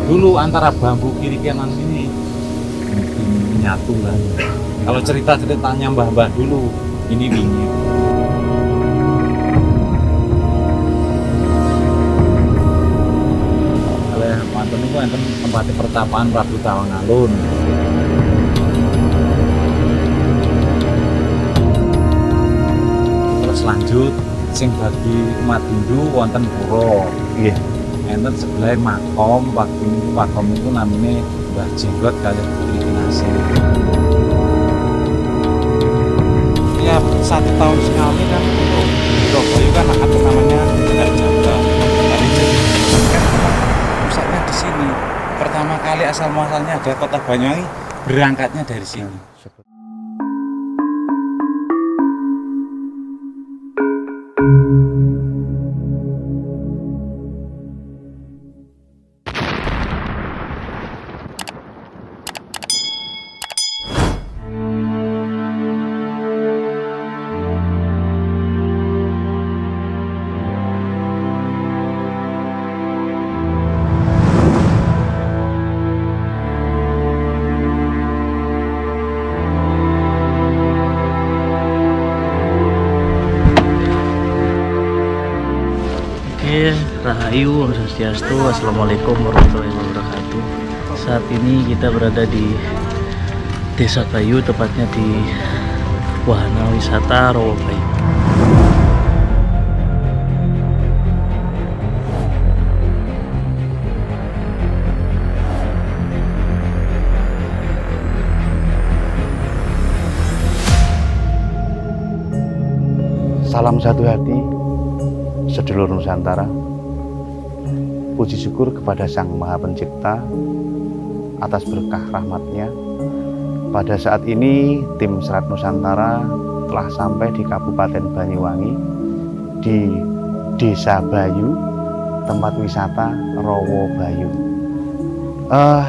Dulu antara bambu kiri kanan sini menyatu lah. Kalau ceritanya mbah-mbah dulu, ini wingit. Oleh manten itu enten tempatnya pertapaan Prabu Tawangalun. Terus lanjut sing bagi umat Hindu wonten pura. Nggih. Enten sebelah makom itu namanya Mbah Jenggot kali Putri Kinasih. Ya 1 tahun sekali kan untuk Surabaya kan ada namanya Hari Jaga. Hari Jaga pusatnya di sini. Pertama kali asal muasalnya ada kota Banyuwangi, berangkatnya dari sini. Rahayu, Om Swastiastu, Assalamualaikum warahmatullahi wabarakatuh. Saat ini kita berada di Desa Bayu, tepatnya di Wahana Wisata Rawabayu. Salam satu hati, sedulur Nusantara. Puji syukur kepada Sang Maha Pencipta atas berkah rahmatnya. Pada saat ini tim Serat Nusantara telah sampai di Kabupaten Banyuwangi, di Desa Bayu, tempat wisata Rawabayu.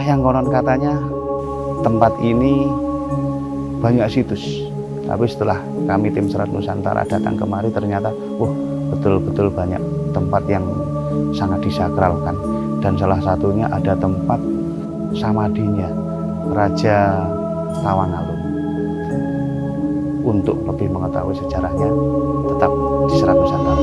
Yang konon katanya tempat ini banyak situs, tapi setelah kami tim Serat Nusantara datang kemari ternyata betul-betul banyak tempat yang sangat disakralkan, dan salah satunya ada tempat samadinya Raja Tawangalun. Untuk lebih mengetahui sejarahnya, tetap di Serat Nusantara.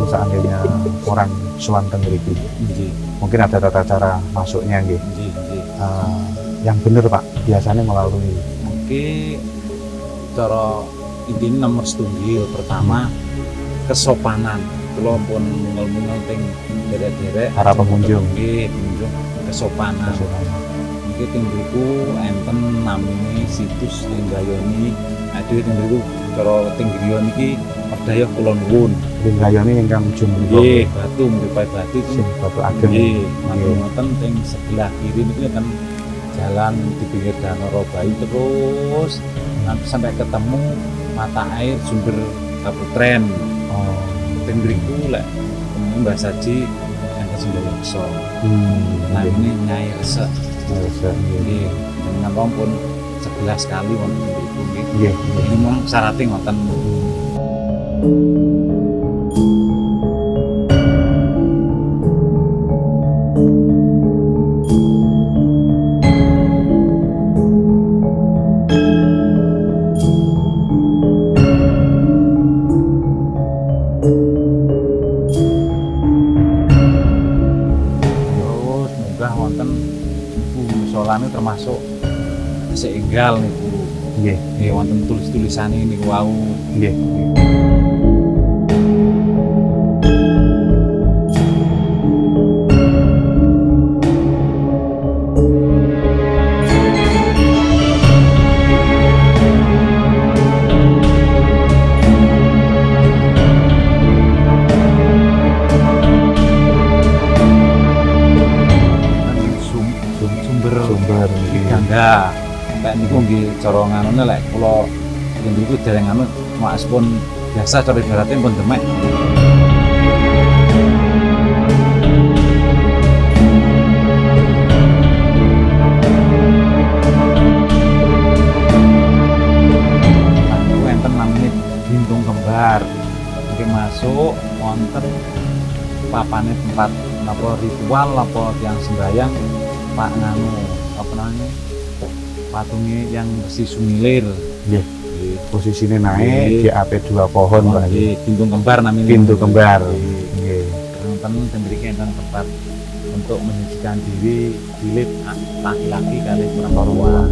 Seandainya orang Suwanteng mriki, mungkin ada tata cara masuknya nggih. Yang bener Pak, biasanya melalui cara intinya nomor setunggil pertama kesopanan. Kula pun mengel-mengel teng derek-derek para pengunjung kesopanan. Iki teng mriku enten namine situs Linggayoni. Ade teng mriku cara teng griya niki Perdaya Kula Nuwun. Linggayoni ingkang jumlah batu mripai batu sing batu ageng. Nggih, ngoten teng sebelah kiri niku kan jalan di pinggir Danau Rawabayu terus sampai ketemu mata air sumber Kaputren. Teng mriku lek Mbah Saji yang Sindayaksa. Nah ini Nyai Resik. Nggih, napa pun 11 kali wonten mriku nggih. Ini mung syaratnya ngoten. Musolane termasuk seenggal niku. Nggih, wonten tulis-tulisane niku wau. Nggih. nggih cara nganune lek kula niku dereng anu cuma pun biasa cara ibaratnya pun demek. Enten namanya Bintung Kembar. Oke, masuk wonten papane tempat napa ritual apa yang sembahyang Pak nganu apa namanya patungnya yang Resi Sumilir. Nggih. Posisine naik di AP 2 pohon Pak. Nggih, Bintung Kembar namanya. Bintung Kembar. Nggih. Wonten ten mriki enten tempat untuk menyucikan diri jilid laki-laki kali perempuan.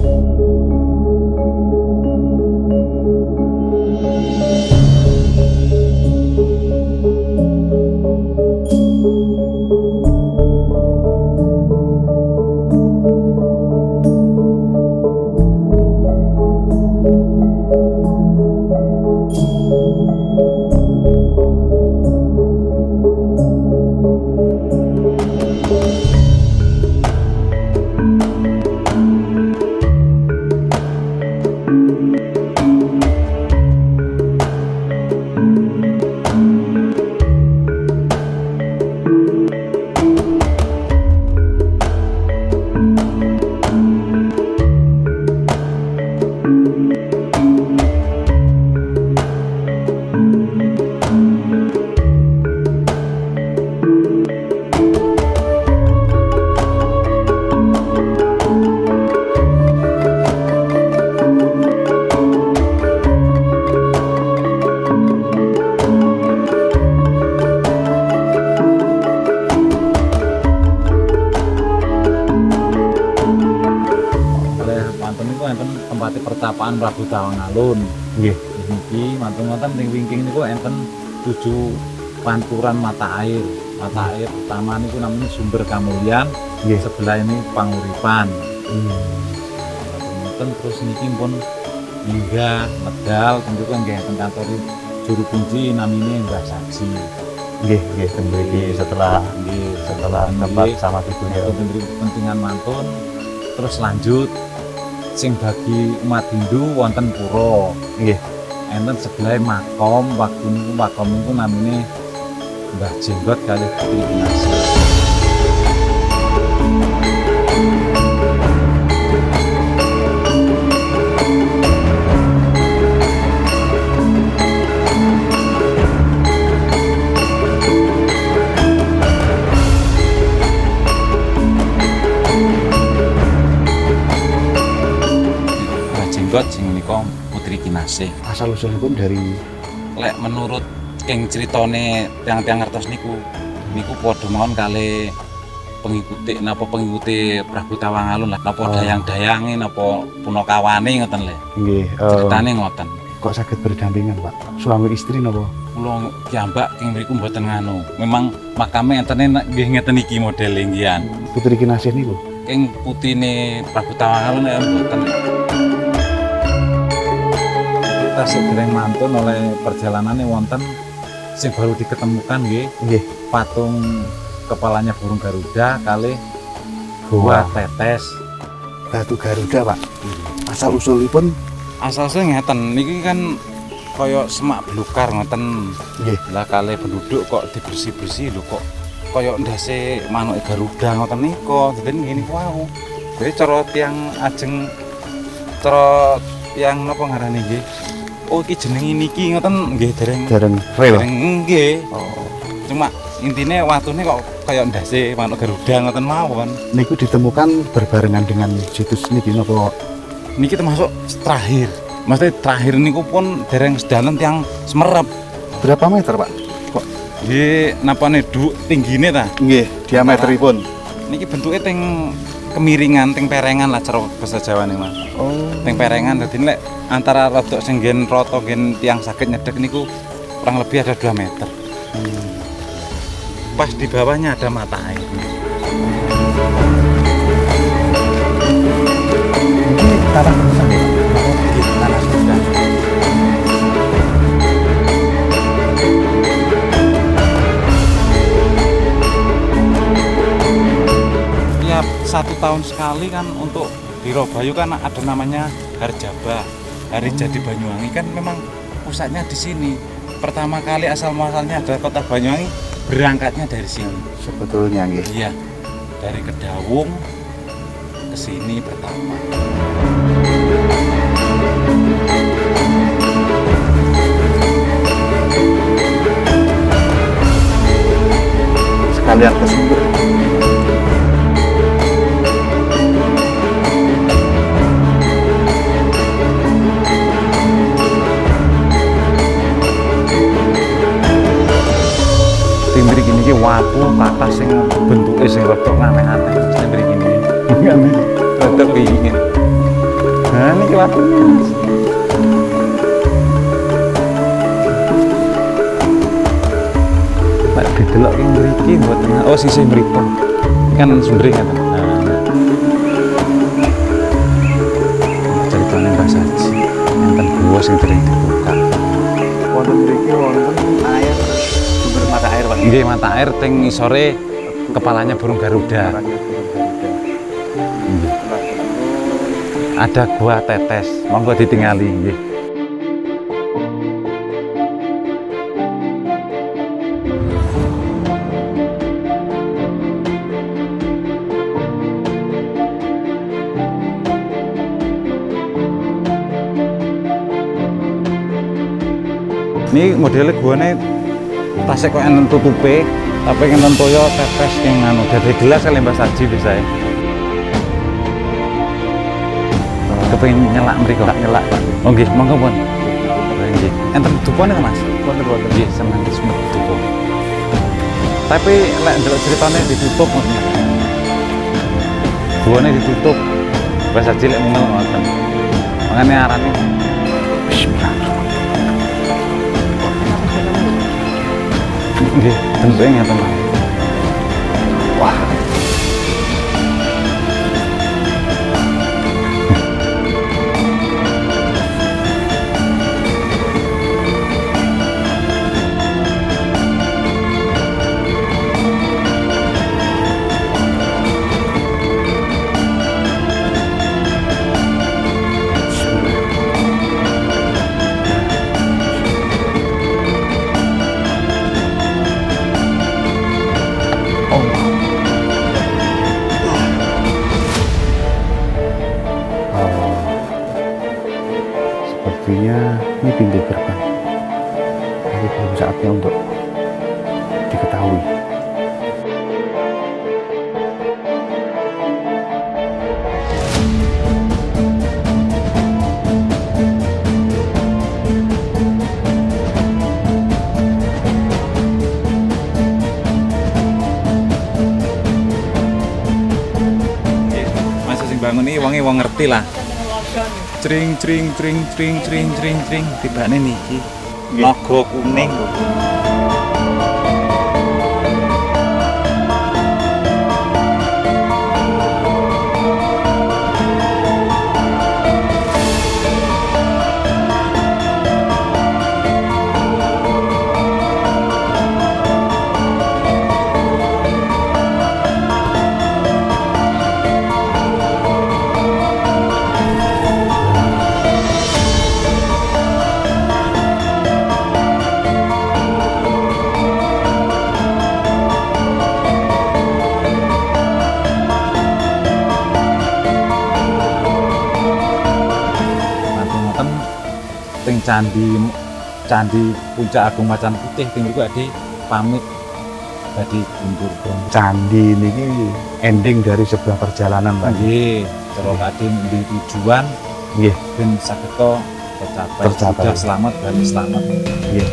Tempatnya pertapaan Prabu Tawangalun. Nggih. Niki mantun wonten ing wingking niku enten 7 panturan mata air. Mata air pertama niku namanya Sumber Kamulyan. Nggih. Sebelah ini Panguripan. Mantun terus niki pun Lingga Medal tentu kan nggih enten kantor juru kunci namine Mbah Saji. Nggih, nggih ten mriki setelah tempat sama ibunya. Untuk kepentingan mantun terus lanjut sing bagi umat Hindu wonten pura. Nggih. Enten sebelah makom, waktu niku makom niku namine Mbah Jenggot kali Putri Kinasih. Sing menika Putri Kinasih. Asal usulipun dari Lek menurut keng critane tiang-tiang ngertos niku padha mawon kali pengikuti Prabu Tawangalun lah, napa dayang-dayange napa punakawane ngoten lho. nggih Ceritane ngoten. kok saged berdampingan, Pak? Suami istri napa? Kula piyambak keng mriku mboten nganu. Memang makame entene nggih ngeten iki modele nggih. Putri Kinasih niku Keng putine Prabu Tawangalun ya mboten. Kita sedhereng mantun oleh perjalanannya wonten sing baru diketemukan nggih patung kepalanya burung Garuda kali Gua Tetes Batu Garuda, Pak. Asal usulipun asal-usulnya ngeten niki kan kaya semak belukar ngoten. Nggih. Lah kali penduduk kok dibersih-bersih lho kok kaya ndase manuke Garuda ngoten nika. Dadi ngene wau. Jadi cara tiang ajeng cara tiang napa ngarani nggih? Oh iki jenenge niki ngoten nggih dereng real. Nggih. Oh. Cuma intine watune kok kaya ndase manuk Garuda ngoten mawon. Niku ditemukan berbarengan dengan situs niki napa? Niki termasuk terakhir. Maksudnya terakhir niku pun dereng sedalan tiang Semerep. Berapa meter, Pak? Kok Nggih napane tinggine ta? nggih, diameteripun. Niki bentuke teng kemiringan, teng perengan lah cara basa Jawane, Mas. Oh, Teng perengan dadi nek antara rodok sing nggen rata nggen tiang saged nyedek niku kurang lebih ada 2 meter. Pas di bawahnya ada mata air. ini tanah terusan ya, Pak? Tanah sudah. Tiap 1 tahun sekali kan untuk di Robayu kan ada namanya Harjaba, Hari Jadi Banyuwangi kan memang pusatnya di sini. Pertama kali asal muasalnya ada kota Banyuwangi, berangkatnya dari sini. Sebetulnya nggih. Iya, dari Kedawung ke sini pertama. Sekalian ke sumber. Timbri gini ki wapu kata sing bentuke sing rada aneh-aneh timbri gini. Ngene rada pingin. Nah niki wapune. Pak didelok ki mriki mboten. Oh sisih mriku. Kan sumber ngeten. Nah. Ceritane Mbah Saji. Enten gua sing dereng dibuka. Wonten mriki wonten air, sumber mata air Pak. Nggih, mata air teng ngisore kepalanya burung Garuda. Nggih. Ada gua tetes, monggo ditingali nggih. Ini modelnya guane tasnya kok enten tutupe, tapi enten toyo tetes yang anu dari gelas kali Mbah Saji biasanya. Kepengin nyelak mriko. Tak nyelak, Pak. Oh nggih, monggo pun. Nggih. Enten dupone to, Mas? Wonten. Nggih, seneng semut dupo. Tapi lek ndelok ceritane ditutup maksudnya. Guane ditutup. Mbah Saji lek ngomel ngoten. Makane arane nggih, tentunya ngeten. Wah. Sepertinya ini pintu gerbang. Tapi belum saatnya untuk diketahui. Mas sing bangun iki wonge wong ngerti lah. Cring tibane niki naga kuning. Teng candi Puncak Agung Macan Putih teng mriku ade pamit badhe mundur. Candi ini ending dari sebuah perjalanan Pak. Nggih, cara kadhe di tujuan Nggih, ben sageta tercapai. Sudah selamat balik selamat. nggih.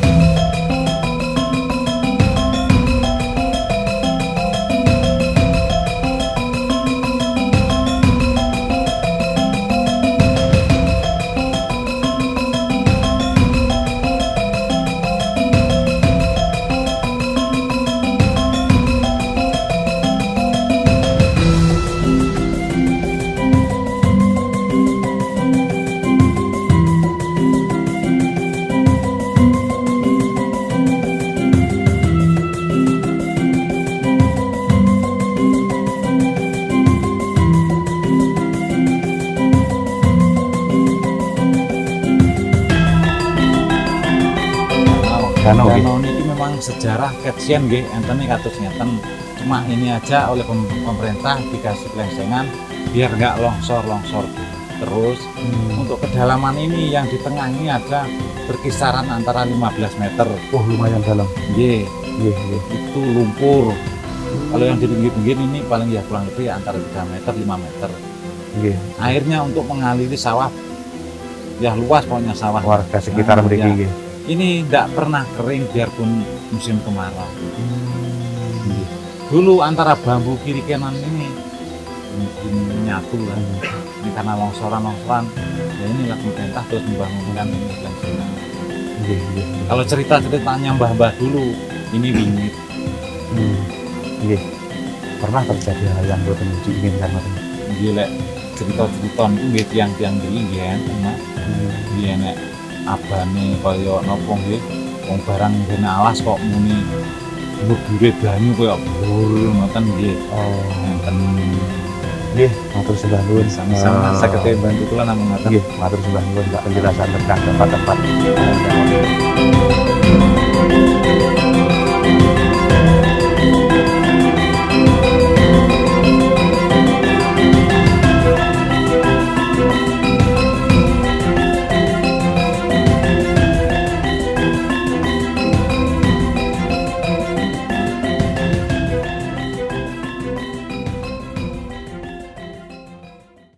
Danau nggih. Danau ini memang sejarah kecian nggih, enten kados ngeten. Cuma ini aja oleh pemerintah dikasih pelengsengan biar nggak longsor. Terus untuk kedalaman ini yang di tengah ini ada berkisaran antara 15 meter. Oh, lumayan dalam. Nggih, Nggih, nggih. itu lumpur. Kalau yang di pinggir-pinggir ini paling ya kurang lebih antara 3 meter, 5 meter. Nggih. Airnya untuk mengaliri sawah, ya luas pokoknya sawah. Warga sekitar Nah, mriki ya. nggih. Ini tidak pernah kering biarpun musim kemarau. Dulu antara bambu kiri kanan ini mungkin menyatu lah. Ini karena longsoran, ya inilah pemerintah terus membangunkan ini pelengsengan. Nggih, nggih. Kalau cerita-ceritanya mbah-mbah dulu, ini wingit. Nggih. Pernah terjadi hal yang boten diinginkan ngoten. Gila cerita-cerita itu nggih tiang-tiang iki nggih enten Mas. Nggih enek abane kaya napa nggih wong barang ngene alas kok muni mbure banyu kaya blur ngoten nggih. Oh, Enten nggih, matur sembah nuwun. sama-sama saged bantu kula namung ngoten. Nggih, matur sembah nuwun Pak penjelasan tentang tempat-tempat.